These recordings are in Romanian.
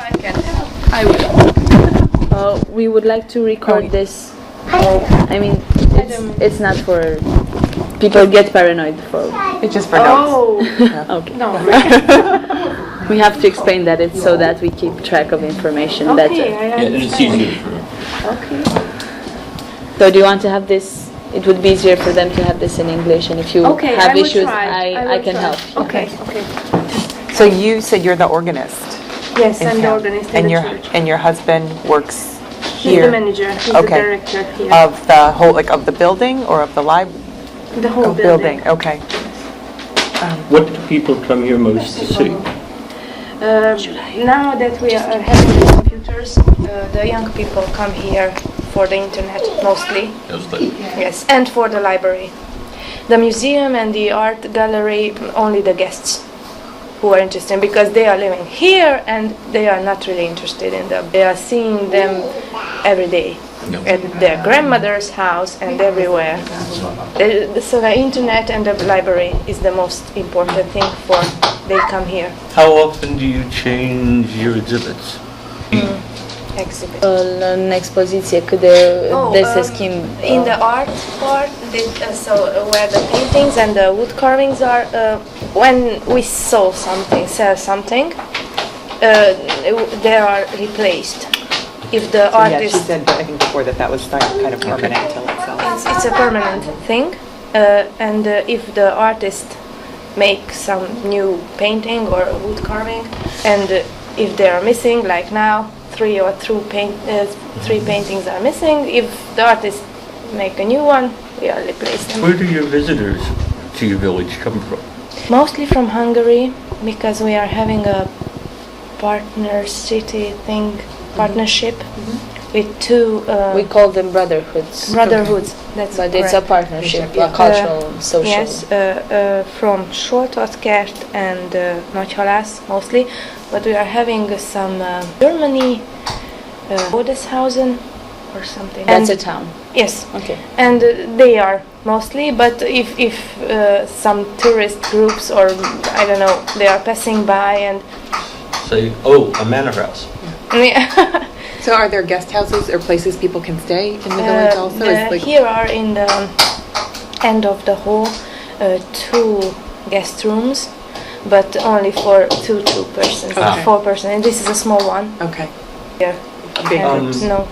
I can help. I will. We would like to record this. I mean, it's not for people get paranoid for. It's just for notes. Oh, Okay. no. We have to explain that it's so that we keep track of information better. Okay, I Yeah, and it's understand. easier for Okay. So do you want to have this? It would be easier for them to have this in English, and if you Okay, have I will issues, try. I will can try. help. you. Okay, okay. So you said you're the organist. Yes, in I'm the town, organist in and the your church. and your husband works He's here. the manager. He's Okay. the director here. Of the whole, like of the building or of the The whole building. Okay. What do people come here most to see? Now that we are having the computers, the young people come here for the internet mostly. Yes, and for the library. The museum and the art gallery, only the guests who are interested, because they are living here and they are not really interested in them. They are seeing them every day at their grandmother's house and everywhere. So the internet and the library is the most important thing for they come here. How often do you change your exhibits? Exhibit. În expoziție, cât de des se schimb? In the art part, where the paintings and the wood carvings are, when we sell something, they are replaced. If the Yeah, artist, she said, I think before that was not kind of permanent until it sells. it's a permanent thing, and if the artist makes some new painting or wood carving, and if they are missing, like now, three paintings are missing. If the artist make a new one, we are replace them. Where do your visitors to your village come from? Mostly from Hungary, because we are having a partnership with two We call them brotherhoods. brotherhoods. That's But it's a correct. partnership, a cultural, social. Yes, from Şörmăşag and Nagyhalász mostly, but we are having some Germany, Bodeshausen or something. That's a town. Yes, Okay. and they are mostly, but if some tourist groups or I don't know, they are passing by and Say, oh, a manor house. So are there guest houses or places people can stay in the village also? Here are in the end of the hall 2 guest rooms, but only for two persons, Okay. 4 persons, and this is a small one. Okay. Here. Big And rooms. no.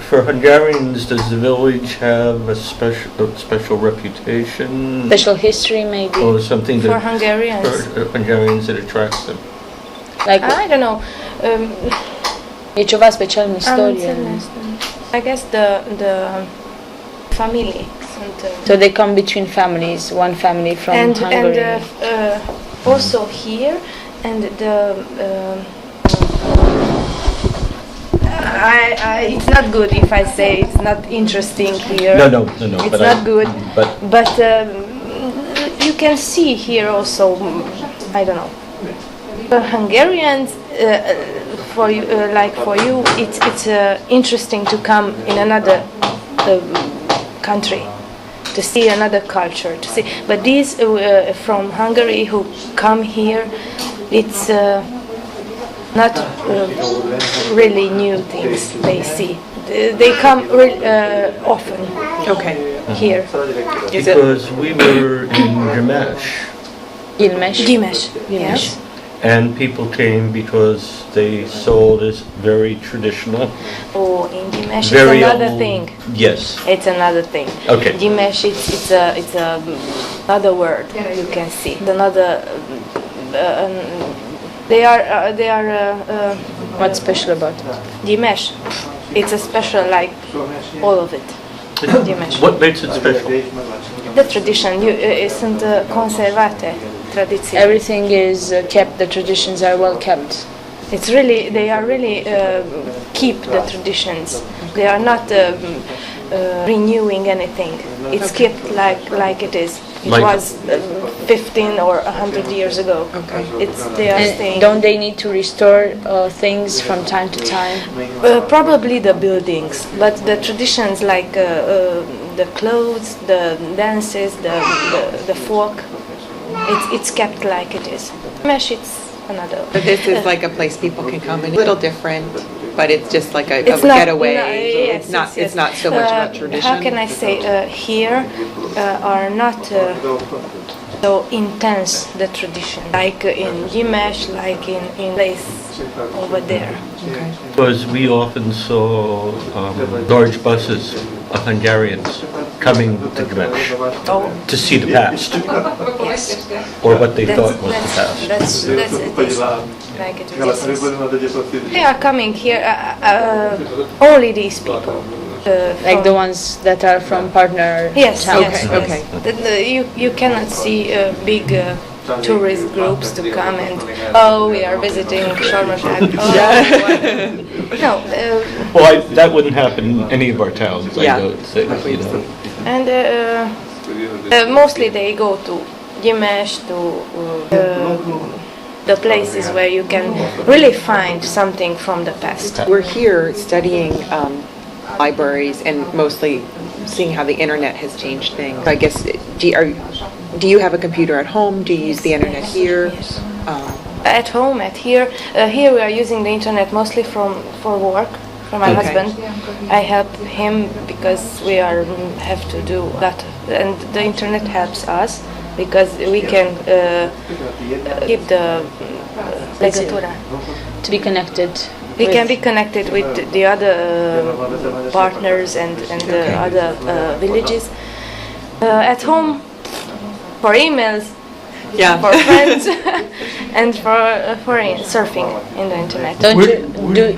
For Hungarians, does the village have a special reputation? Special history, maybe. Or something For that Hungarians, for Hungarians that attracts them? Like, I don't know. e ceva special în istorie. I guess the family. So they come between families, one family from Hungary. And also here, and the it's not good if I say it's not interesting here. No. It's but not good. But You can see here also. I don't know. The Hungarians, for you, it's interesting to come in another country, to see another culture, to see. But these from Hungary who come here, it's not really new things they see. They come often. Okay. Here. because we were in Ilmeș. Gimes. Yes. and people came because they saw this very traditional, Oh, in Gimes it's very another old- thing. Yes. It's another thing. Okay. Gimes, it's another word you can see. It's another. They are. What's special about it? Gimes. It's a special like all of it. Gimes. What makes it special? The tradition sunt conservate tradiții. Everything is kept, the traditions are well kept. It's really, they are really keep the traditions. They are not renewing anything. It's kept like it is. It Like- was 15 or 100 years ago. Okay. They are And staying. don't they need to restore things from time to time? Probably the buildings, but the traditions like the clothes, the dances, the folk, it's kept like it is. Gimes, another. But this is like a place people can come in, a little different, but it's just like a It's not- getaway. no, yes, it's not. yes, It's not so much about tradition. How can I say? Here are not so intense the tradition, like in Gyimes, like in place over there. Because we often saw large buses of Hungarians coming to Gyimes Oh, to see the past, yes. or what they thought was the past. That's it is like it is. They are coming here. Only these people. Like the ones that are from partner Yes, towns. yes, Okay, yes. You cannot see big tourist groups to come and we are visiting Şărmăşag. No. Well, that wouldn't happen in any of our towns. Yeah. I don't think, you know. And mostly they go to Gyimes, to the places where you can really find something from the past. We're here studying libraries and mostly seeing how the internet has changed things. I guess, do you have a computer at home? Do you use the internet here? Yes. At home, here we are using the internet mostly for work. For my husband, I help him because we have to do that, and the internet helps us because we can keep the legatura. To be connected. We can be connected with the other partners and the other villages. At home, for emails, Yeah. for friends, and for surfing in the internet. Don't Where- you do?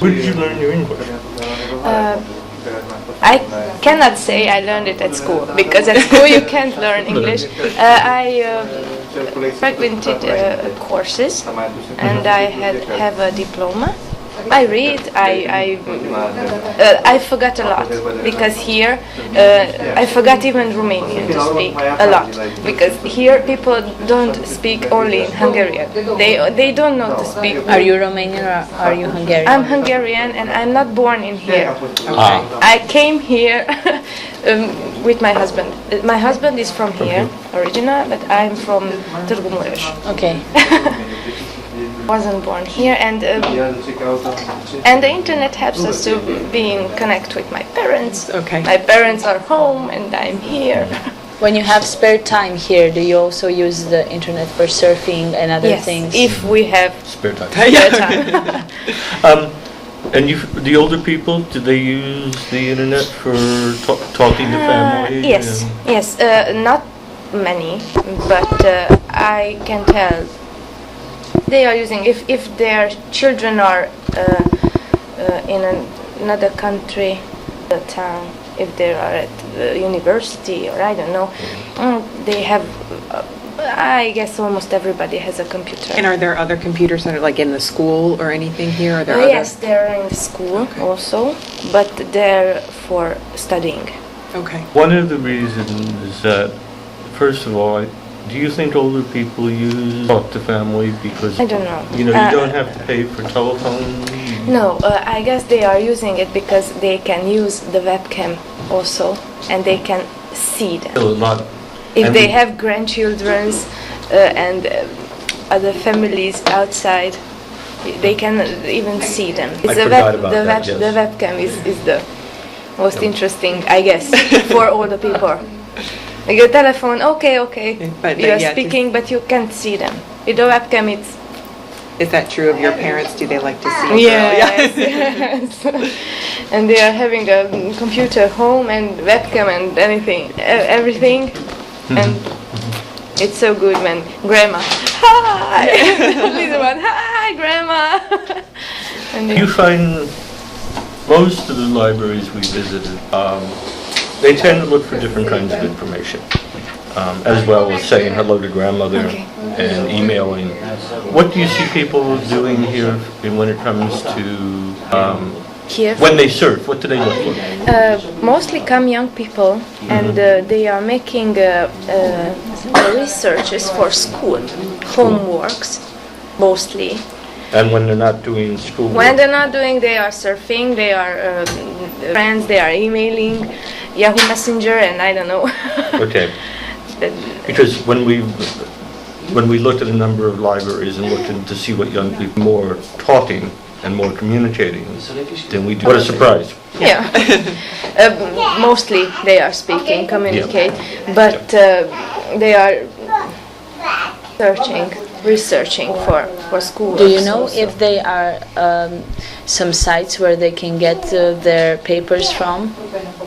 Where did you learn your English? I cannot say I learned it at school because at school you can't learn English. I frequented courses and I have a diploma. I read. I forgot a lot because here I forgot even Romanian to speak a lot because here people don't speak only in Hungarian. They don't know to speak. Are you Romanian or are you Hungarian? I'm Hungarian and I'm not born in here. Ah. I came here with my husband. My husband is from here, original, but I'm from Târgu Mureș. Okay. Wasn't born here, and the internet helps us to be in connect with my parents. Okay. My parents are home, and I'm here. When you have spare time here, do you also use the internet for surfing and other Yes, things? if we have Spare time. spare time. And the older people, do they use the internet for talking to family? Yes, yes, not many, but I can tell they are using. If their children are in another country, the town, if they are at university or I don't know, they have. I guess almost everybody has a computer. And are there other computers that are like in the school or anything here? Are there Yes, they're in school also, but they're for studying. Okay. One of the reasons is that, first of all, do you think older people talk to family because I don't know. You don't have to pay for telephone? No, I guess they are using it because they can use the webcam also, and they can see them. Still not. If And they have grandchildren and other families outside, they can even see them. forgot about that, yes. The webcam is the most interesting, I guess, for all the people. Like your telephone, okay, But you are yeah, speaking, but you can't see them. With the webcam, it's Is that true of your parents? Do they like to see? yes, yes. And they are having a computer home and webcam and everything, and it's so good when grandma, hi, this one, hi, grandma. And You find most of the libraries we visited, they tend to look for different kinds of information, as well as saying hello to grandmother and emailing. What do you see people doing here when it comes to here, when they surf? What do they look for? mostly come young people, and they are making researches for school, homeworks, mostly. And when they're not doing school When they're not doing, they are surfing, they are friends, they are emailing, Yahoo Messenger, and I don't know. Okay. Because when we when we looked at a number of libraries and looked to see what young people more talking and more communicating than we do. What a surprise. Yeah. Mostly they are speaking, communicate, but they are researching for school. Do you know if they are some sites where they can get their papers from?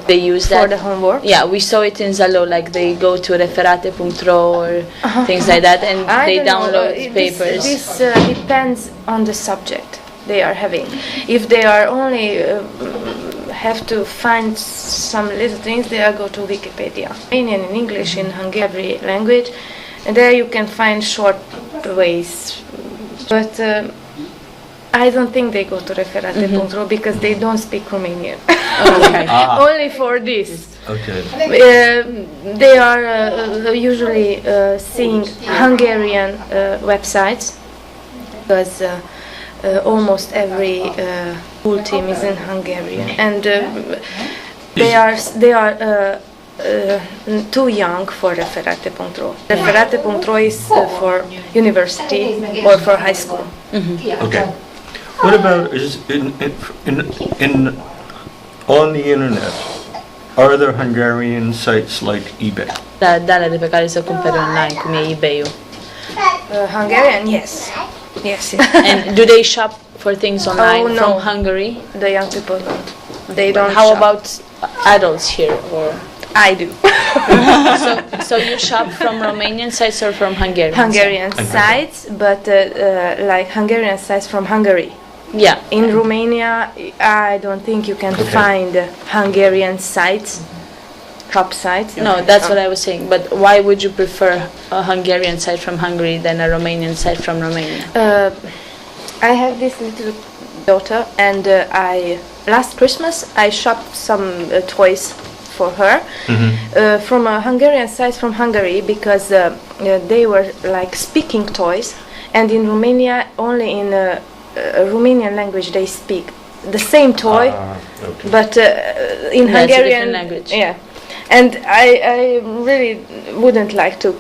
They use that for the homework? Yeah, we saw it in Zalo, like they go to referate.ro or things like that, and they download papers. This depends on the subject they are having. If they are only have to find some little things, they are go to Wikipedia. In English, in Hungarian language, and there you can find short ways. But I don't think they go to referate.ro because they don't speak Romanian. Okay. Only for this. Okay. They are usually seeing Hungarian websites because almost every school team is in Hungarian, and they are too young for referate.ro. Referate.ro is for university or for high school. Okay. What about on the internet? Are there Hungarian sites like eBay? Dale de pe care să cumpere online, cum e eBay-ul. Hungarian, yes. Yes. And do they shop for things online no. from Hungary? The young people don't. They don't. How shop. about adults here? Or I do. so you shop from Romanian sites or from Hungarian? Hungarian sites, but like Hungarian sites from Hungary. Yeah. In Romania, I don't think you can find Hungarian sites, shop sites. No, that's what I was saying. But why would you prefer a Hungarian site from Hungary than a Romanian site from Romania? I have this little daughter, and last Christmas I shopped some toys for her from a Hungarian site from Hungary because they were like speaking toys, and in Romania only in Romanian language they speak the same toy, okay. But in Hungarian language. Yeah, and I really wouldn't like to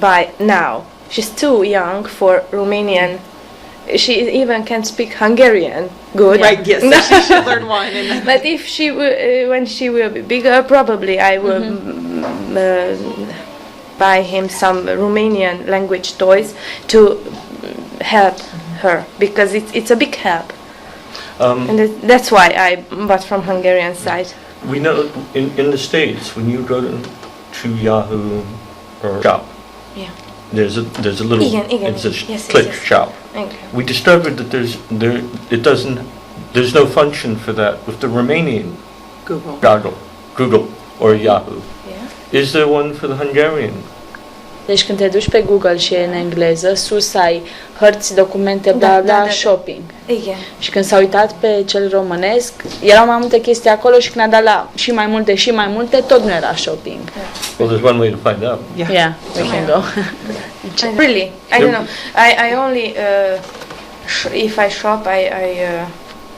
buy now. She's too young for Romanian. She even can speak Hungarian good. Right, yes, so she should learn one. But if she when she will be bigger, probably I will buy him some Romanian language toys to help her, because it's a big help. And that's why I bought from Hungarian site. We know in the States, when you go to Yahoo or shop, Yeah. there's a little it's a click shop. Okay. We discovered that there's no function for that with the Romanian Google or Yahoo. Yeah. Is there one for the Hungarian? Deci când te duci pe Google și e în engleză, sus ai hărți, documente, bla bla, shopping. Igen. Și când s-a uitat pe cel românesc, erau mai multe chestii acolo și când a dat la și mai multe, tot nu era shopping. Well, there's one way to find out. Yeah, we can go. Really, I don't know. I only if I shop,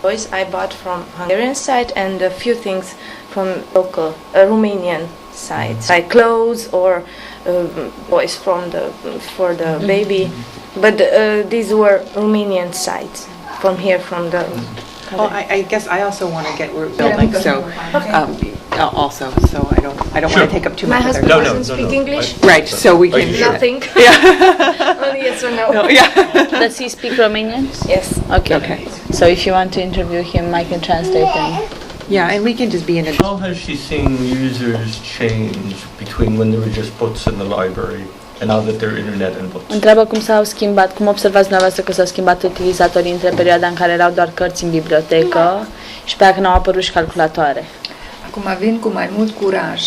toys I bought from Hungarian site and a few things from local Romanian sites, like clothes or toys for the baby. But these were Romanian sites from here, from the. Well, I guess I also want to get we're building, so also, so I don't want to take up too My much. husband No, doesn't speak no. English. Right, so we can. Nothing. Yeah. Only yes or no. No, yeah. Does he speak Romanian? Yes. Okay. So if you want to interview him, I can translate him. Yeah, and we can just be in a. How has she seen users change between when there were just books in the library and now that there are internet and books? Întreabă cum s-au schimbat, cum observați dumneavoastră că s-au schimbat utilizatorii între perioada în care erau doar cărți în bibliotecă și pe aia când au apărut și calculatoare. Acum vin cu mai mult curaj.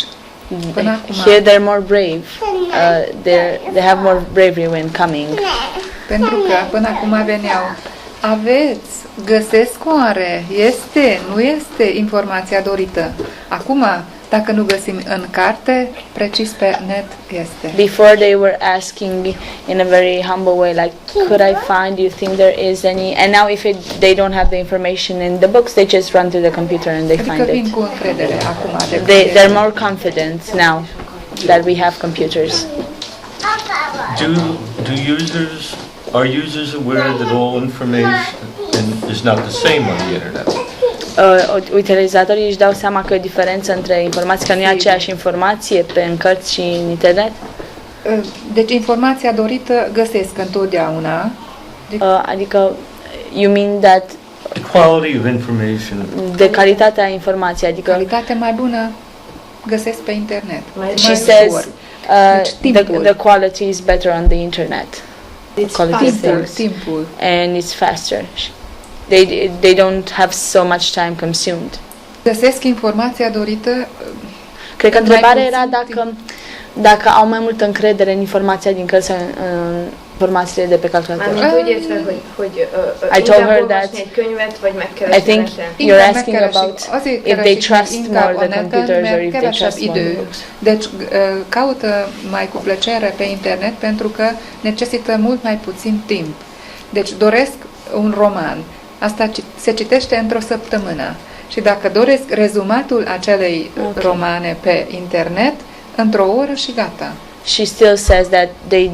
Până acum, Here they're more brave. They have more bravery when coming. pentru că până acum veneau, aveți, găsesc oare, este, nu este informația dorită. Acum, dacă nu găsim în carte, precis pe net este. Before they were asking in a very humble way, like, could I find, do you think there is any? And now if they don't have the information in the books, they just run to the computer and they Adică find vin it. cu încredere acum. They're more confident now that we have computers. Are users aware that all information is not the same on the internet? Utilizatorii își dau seama că e o diferență între informații, că nu e aceeași informație în cărți și în internet? Deci informația dorită găsesc întotdeauna. Adică, you mean that the quality of information. De calitatea informației, adică calitatea mai bună găsesc pe internet. She says the quality is better on the internet. It's timpul. And it's faster. They don't have so much time consumed. Găsesc informația dorită. Cred că întrebarea era dacă au mai multă încredere în informația din cărți, în informațiile de pe calculator. I told her that I think you're asking about if they trust more the computers or if they trust more the books. Deci caută mai cu plăcere pe internet pentru că necesită mult mai puțin timp. Deci doresc un roman. Asta se citește într-o săptămână. Și dacă doresc rezumatul acelei romane pe internet, într-o oră și gata. She still says that they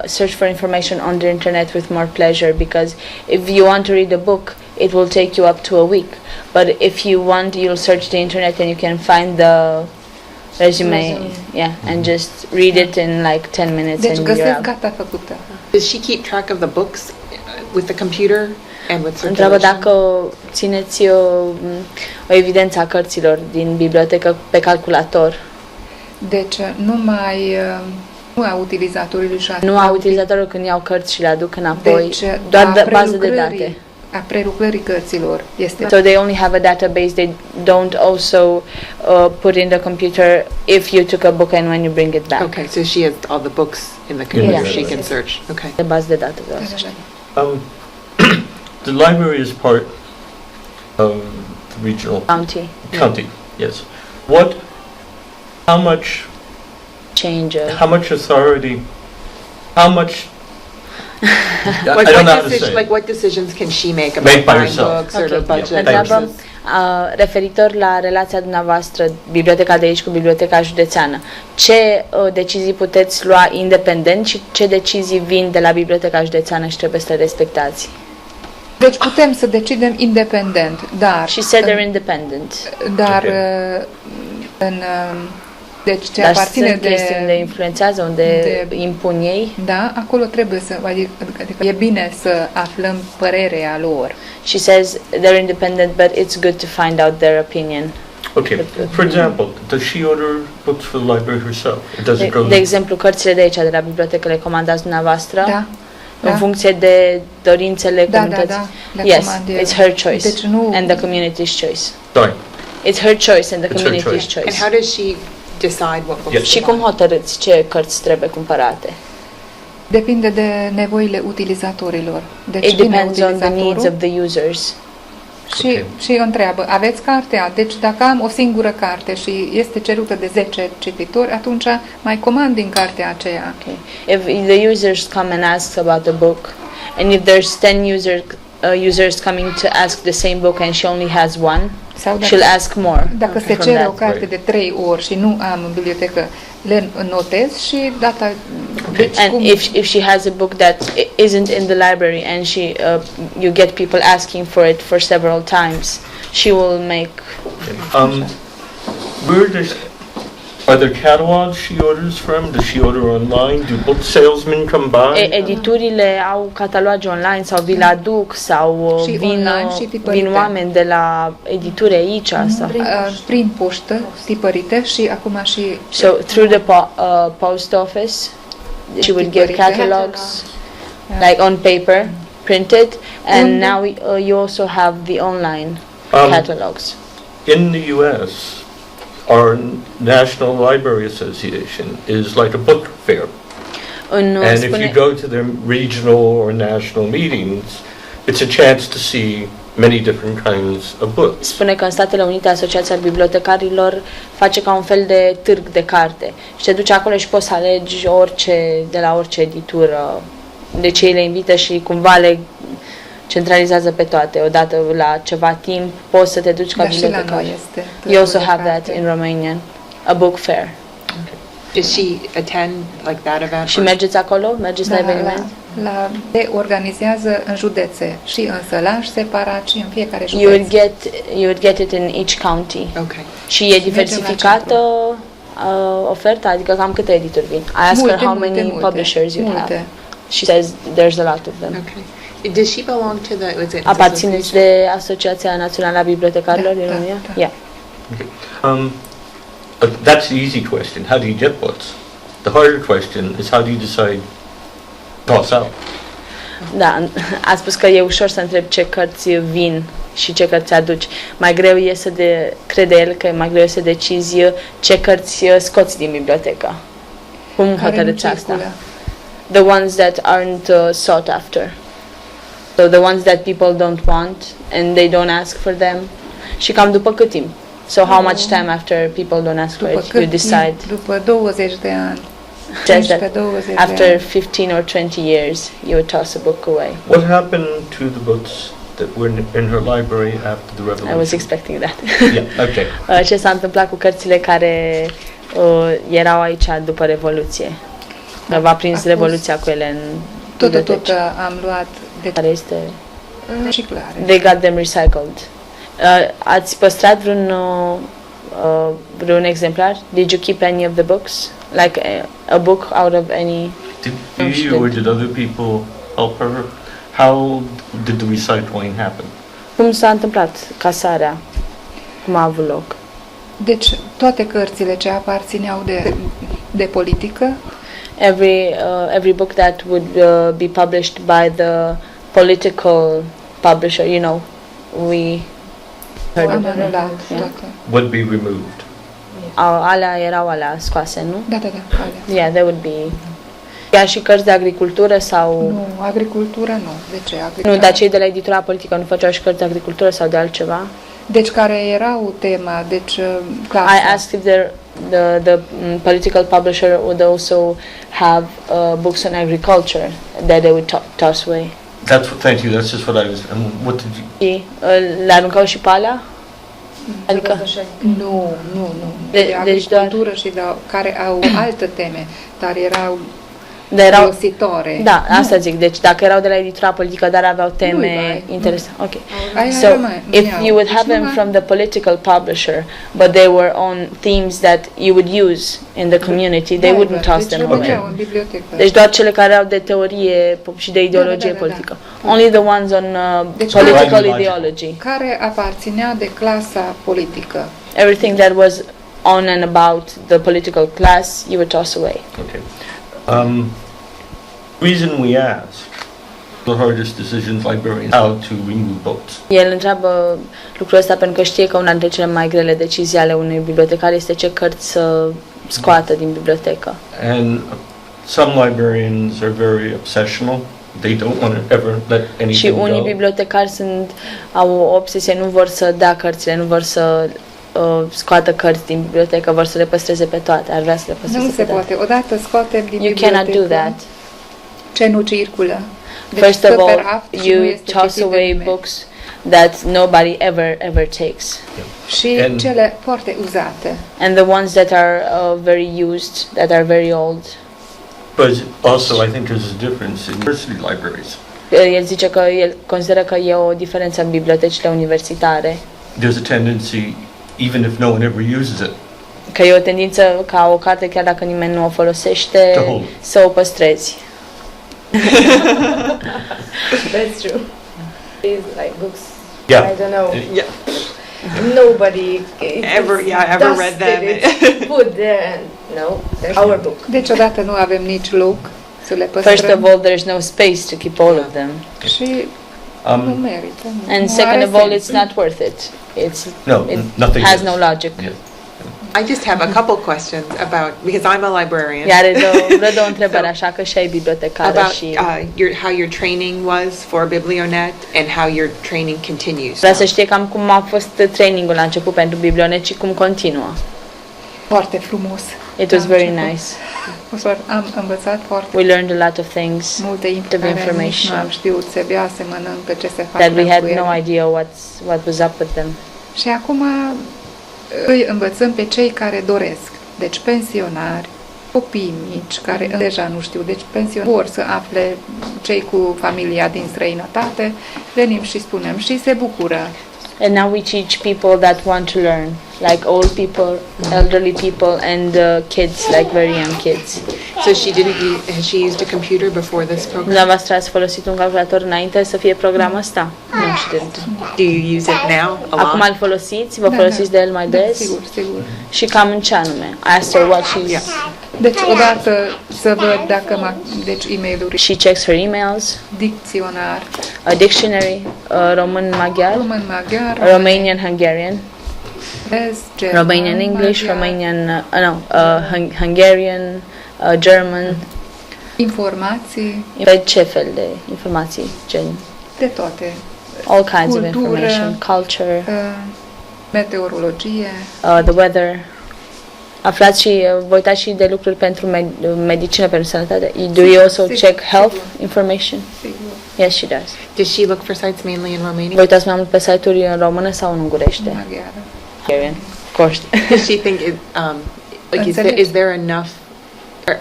search for information on the internet with more pleasure, because if you want to read a book, it will take you up to a week. But if you want, you'll search the internet and you can find the resume, and just read it in like 10 minutes. Deci and găsesc gata făcută. Does she keep track of the books with the computer and with Întreabă circulation? dacă țineți o evidență a cărților din bibliotecă pe calculator. Deci nu a utilizatorilor și nu a utilizatorilor când iau cărți și le aduc înapoi, deci, doar bază de date. A prelucrării cărților este. So they only have a database. They don't also put in the computer if you took a book and when you bring it back. Okay, so she has all the books in the computer. She can search. Okay. De bază de date. The library is part of the regional county. Yes. How much authority? How much? I don't know how to say. Like what decisions can she make about buying books or the budget? Întreabă referitor la relația dumneavoastră, biblioteca de aici cu biblioteca județeană. Ce decizii puteți lua independent și ce decizii vin de la biblioteca județeană și trebuie să le respectați? Deci putem să decidem independent, dar She said they're independent. Dar deci ce aparține de influențează, unde impun ei. Da, acolo trebuie să, adică e bine să aflăm părerea lor. She says they're independent, but it's good to find out their opinion. Okay. For example, does she order books for the library herself? De exemplu, cărțile de aici, de la bibliotecă, le comandați dumneavoastră? Da. În funcție de dorințele comunității. Yes, it's her choice and the community's choice. Sorry. It's her choice and the community's choice. And how does she decide what books? Și cum hotărâți ce cărți trebuie cumpărate? Depinde de nevoile utilizatorilor. Deci it depends on the needs of the users. Și întreabă, aveți cartea? Deci dacă am o singură carte și este cerută de 10 cititori, atunci mai comand din cartea aceea. Okay. If the users come and ask about the book, and if there's 10 users coming to ask the same book and she only has one, she'll ask more. Dacă se cere o carte de 3 ori și nu am în bibliotecă, le notez și data. Deci and if she has a book that isn't in the library and you get people asking for it for several times, she will make. Are there catalogs she orders from? Does she order online? Do book salesmen come by? Editurile au cataloge online sau vi le aduc sau vin oameni de la edituri aici sau prin poștă tipărite și acum și so through the post office she would get catalogs like on paper printed, and now you also have the online catalogs. In the US, our National Library Association is like a book fair. And if you go to their regional or national meetings, it's a chance to see many different kinds of books. Spune că în Statele Unite Asociația Bibliotecarilor face ca un fel de târg de carte. Și te duci acolo și poți să alegi orice de la orice editură. Deci ei le invită și cumva le centralizează pe toate. Odată la ceva timp poți să te duci ca bibliotecar. You also have that in Romanian, a book fair. Okay. Does she attend like that event? Și mergeți acolo? Mergeți la eveniment? Se organizează în județe și în Sălaș separat și în fiecare județ. You would get it in each county. Okay. Și e diversificată oferta, adică cam câte edituri vin? I ask her how many publishers you have. She says there's a lot of them. Okay. Does she belong to the? Was it? Aparțineți de Asociația Națională a Bibliotecarilor din România? Yeah. Okay. That's the easy question. How do you get books? The harder question is how do you decide toss out? Da, a spus că e ușor să întreb ce cărți vin și ce cărți aduci. Mai greu e crede el că mai greu e să decizi ce cărți scoți din bibliotecă. Cum hotărâți asta? The ones that aren't sought after. So the ones that people don't want and they don't ask for them. Și cam după cât timp? So how much time after people don't ask for it you decide? După 20 de ani. Just that after 15 or 20 years you would toss a book away. What happened to the books that were in her library after the revolution? I was expecting that. Yeah, okay. Ce s-a întâmplat cu cărțile care erau aici după Revoluție? V-a prins Revoluția cu ele în tot am luat de care este reciclare. They got them recycled. Ați păstrat vreun exemplar? Did you keep any of the books? Like a book out of any? Did you or did other people help her? How did the recycling happen? Cum s-a întâmplat casarea? Cum a avut loc? Deci toate cărțile ce aparțineau de politică. Every book that would be published by the political publisher, you know, we heard of it. Would be removed. Alea erau scoase, nu? Da, alea. Yeah, there would be. Chiar și cărți de agricultură sau? Nu, agricultură nu. De ce? Nu, dar cei de la editura politică nu făceau și cărți de agricultură sau de altceva? Deci care erau tema, deci clasa. I asked if the political publisher would also have books on agriculture that they would toss away. Thank you. That's just what I was. What did you? Le aruncau și pe alea? Adică? Nu. De agricultură și care au alte teme, dar erau folositoare. Da, asta zic. Deci dacă erau de la editura politică, dar aveau teme interesante. Okay. So if you would have them from the political publisher, but they were on themes that you would use in the community, they wouldn't toss them away. Deci doar cele care au de teorie și de ideologie politică. Only the ones on political ideology. Care aparținea de clasa politică. Everything that was on and about the political class, you would toss away. Okay. Reason we ask the hardest decisions librarians how to remove books. El întreabă lucrul ăsta pentru că știe că una dintre cele mai grele decizii ale unui bibliotecar este ce cărți să scoată din bibliotecă. And some librarians are very obsessional. They don't want to ever let anything și unii go. bibliotecari au o obsesie, nu vor să dea cărțile, nu vor să scoată cărți din bibliotecă, vor să le păstreze pe toate, ar vrea să le păstreze pe toate. Nu se poate. Odată scoatem din bibliotecă. You cannot do that. Ce nu circulă. Deci first of all, you toss away books that nobody ever takes. Și cele foarte uzate. And the ones that are very used, that are very old. But also, I think there's a difference in university libraries. El zice că el consideră că e o diferență în bibliotecile universitare. There's a tendency, even if no one ever uses it, că e o tendință ca o carte, chiar dacă nimeni nu o folosește, să o păstrezi. That's true. These like books. Yeah. I don't know. Yeah. Nobody ever read them. Put there and no, that's our book. Deci odată nu avem nici loc să le păstrăm. First of all, there's no space to keep all of them. Și nu merită. And second of all, it's not worth it. It has no logic. Yeah. I just have a couple questions about, because I'm a librarian. Iar vreau două întrebări, așa că și ai bibliotecară și... how your training was for Biblionet and how your training continues. Vreau să știe cam cum a fost trainingul la început pentru Biblionet și cum continuă. Foarte frumos. It was very nice. Am învățat foarte We learned a lot of things, multe information. Nu am știut, se bea, se mănâncă, ce se face. That we had no idea what was up with them. Și acum îi învățăm pe cei care doresc, deci pensionari, copii mici care deja nu știu, deci pensionari vor să afle cei cu familia din străinătate, venim și spunem și se bucură. And now we teach people that want to learn, like old people, elderly people, and kids, like very young kids. So has she used a computer before this program? Dumneavoastră ați folosit un calculator înainte să fie programul ăsta? Nu știu. Do you use it now a lot? Acum îl folosiți? Vă folosiți de el mai des? Sigur, sigur. Și cam în ce anume? I asked her what she's... Deci odată să văd dacă deci e-mail-uri, She checks her emails, dicționar, a dictionary, român-maghiar, român-maghiar, Romanian-Hungarian, german, Romanian-English, maghiar, Hungarian, German. informații, Pe ce fel de informații? Gen, de toate, all kinds of Cultură, information, culture, meteorologie, the weather. Aflați și vă uitați și de lucruri pentru medicină, pentru sănătate. Do you also Sigur, check health sigur. information? sigur. Yes, she does. Does she look for sites mainly in Vă Romanian? uitați mai mult pe site-uri în română sau în ungurește? Maghiară. Hungarian, of course. Does she think like Înțeleg. is there enough?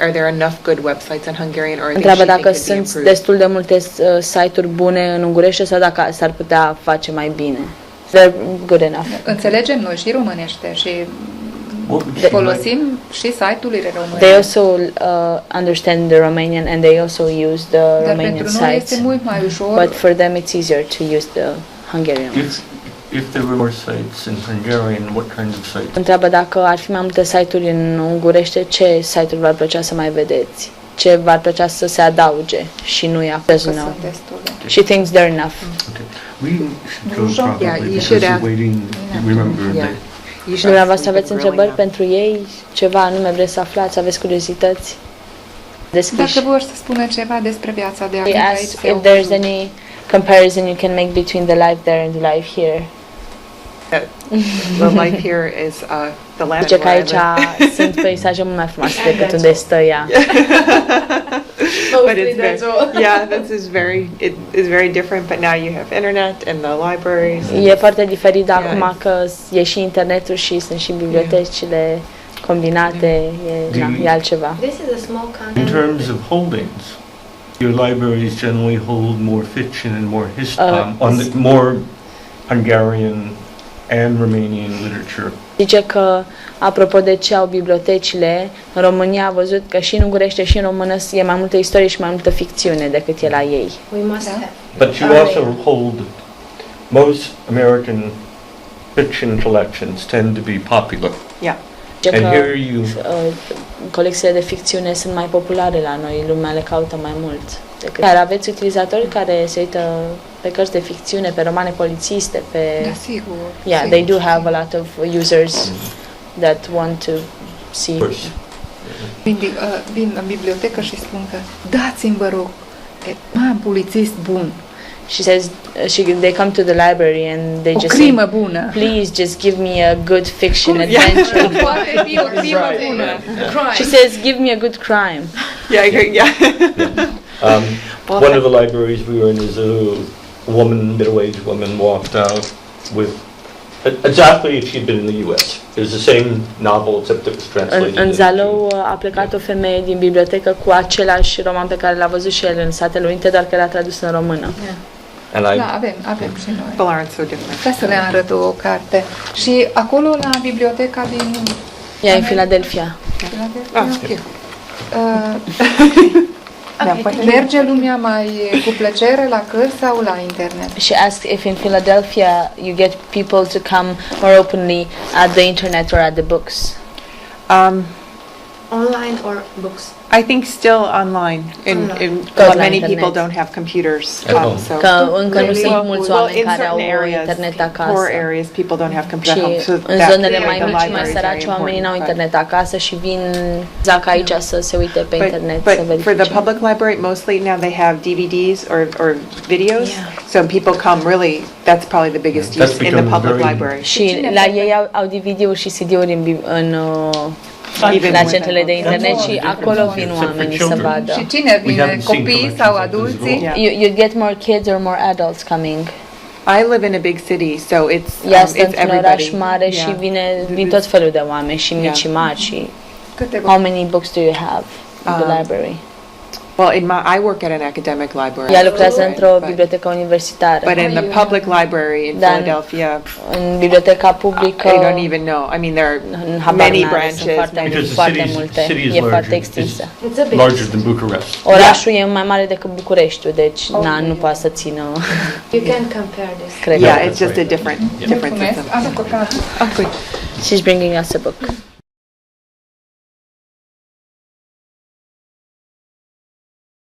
Are there enough good websites in Hungarian, or Întreabă does she dacă think could be sunt improved? destul de multe site-uri bune în ungurește sau dacă s-ar putea face mai bine. They're good enough. Înțelegem noi și românește și What would she like? folosim și site-urile române. They also understand the Romanian and they also use the Dar Romanian pentru noi este sites. mult mai ușor. But for them it's easier to use the Hungarian ones. If there were more sites in Hungarian, what kind of sites? Întreabă dacă ar fi mai multe site-uri în ungurește, ce site-uri v-ar plăcea să mai vedeți? Ce v-ar plăcea să se adauge și nu ea doesn't că know. sunt destule. She thinks they're enough. Okay. We should go probably Yeah, you because should we're ask- waiting. Remember, Yeah. they- You should Dumneavoastră ask them aveți to întrebări really pentru ei? Ceva anume vreți să aflați? Aveți curiozități? Deschiși. Dacă vor să spună ceva despre viața de We acum aici, ask se if au there's văzut. any comparison you can make between the life there and the life here. The life here is the land Zice că where I aici live. sunt peisaje mult mai frumoase decât unde stă ea. But it's very, yeah, this is it is very different. But now you have internet and the libraries. E foarte diferit de Yeah. acum că e și internetul și sunt și bibliotecile combinate, e altceva. This is a small In country. terms of holdings, your libraries generally hold more fiction and more more Hungarian and Romanian literature. Zice că, apropo de ce au bibliotecile, în România a văzut că și în ungurește și în română e mai multă istorie și mai multă ficțiune decât e la ei. We must have. But you also hold most American fiction collections tend to be popular. Yeah. Zice And că here you colecțiile de ficțiune sunt mai populare la noi, lumea le caută mai mult. Dar aveți utilizatori care se uită pe cărți de ficțiune, pe romane polițiste, pe... Da, sigur. Yeah, sigur. they do have a lot of users that want to see. of course. Vin în bibliotecă și spun că dați-mi, vă rog, polițist bun, She says they come to the library and they o just say, crimă bună. please just give me a good fiction adventure. Poate fi o crimă bună. She says, give me a good crime. Yeah, yeah. One of the libraries we were in is a woman, middle-aged woman, walked out with exactly if she'd been in the U.S. It was the same novel except it was translated. În into- Zalău a plecat o femeie din bibliotecă cu același roman pe care l-a văzut și el în Statele Unite, doar că era tradus în română. And I Da, avem și noi. People aren't so different. Ca să le arăt o carte. Și acolo la biblioteca din Ea e în Philadelphia. Oh, Philadelphia, merge lumea mai cu plăcere la cărți sau la internet? She asked if in Philadelphia you get people to come more openly at the internet or at the books. Online or books? I think still online. Tot la Many internet. people don't have computers, At home. so. Că încă nu sunt mulți Well, oameni in care au certain areas, internet acasă. poor areas, people don't have computers at home. Și So în that- zonele the mai mici, mai library is săraci, very oamenii n-au important, internet acasă și vin zac aici să se uite pe internet, But să for the verifice. public library, mostly now they have DVDs or videos. Yeah. So people come really, that's probably the biggest That's use in the become public very- library. Și la ei au DVD-uri și CD-uri Even la with centrele de that. internet și That's acolo different vin except for oamenii să children. vadă. Și cine We vine? haven't seen Copii collections sau like this as adulții? well. Yeah. You get more kids or more adults coming. I live in a big city, so Ea it's stă într-un oraș everybody. mare și Yeah. vin tot felul de oameni, și mici Yeah. și mari și Câte How many books do you have in the library? Well, I work at an academic library. Ea lucrează într-o bibliotecă universitară. But in the public library in Philadelphia, în biblioteca publică, I don't even know. I mean, there are many branches. Because the foarte multe. city is E foarte larger. extinsă. It's larger than Bucharest. Orașul e mai mare decât Bucureștiul, deci nu poate să țină. You can compare this. Cred. Yeah, it's just a different difference. Mulțumesc. Am o carte. Oh, good. She's bringing us a book.